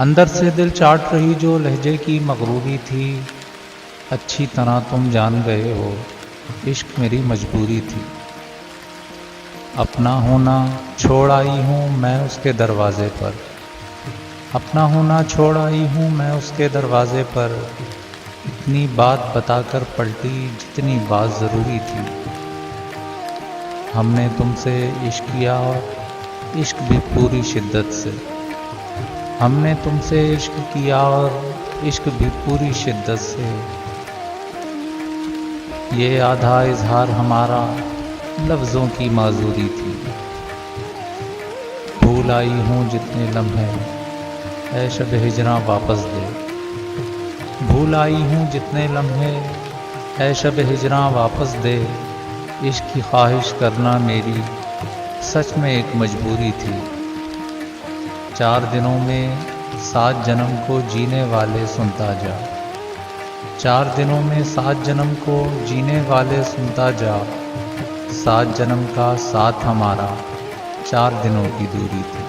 अंदर से दिल चाट रही जो लहजे की मगरूरी थी, अच्छी तरह तुम जान गए हो इश्क मेरी मजबूरी थी। अपना होना छोड़ आई हूँ मैं उसके दरवाजे पर, अपना होना छोड़ आई हूँ मैं उसके दरवाजे पर, इतनी बात बताकर पलटी जितनी बात ज़रूरी थी। हमने तुमसे इश्क किया और इश्क भी पूरी शिद्दत से, हमने तुमसे इश्क किया और इश्क भी पूरी शिद्दत से। ये आधा इजहार हमारा लफ्ज़ों की माजूरी थी। भूल आई हूँ जितने लम्हे ऐ शब हिजरा वापस दे, भूल आई हूँ जितने लम्हे ऐ शब हिजरा वापस दे। इश्क की ख्वाहिश करना मेरी सच में एक मजबूरी थी। 4 दिनों में 7 जन्म को जीने वाले सुनता जा, 4 दिनों में 7 जन्म को जीने वाले सुनता जा। 7 जन्म का साथ हमारा 4 दिनों की दूरी थी।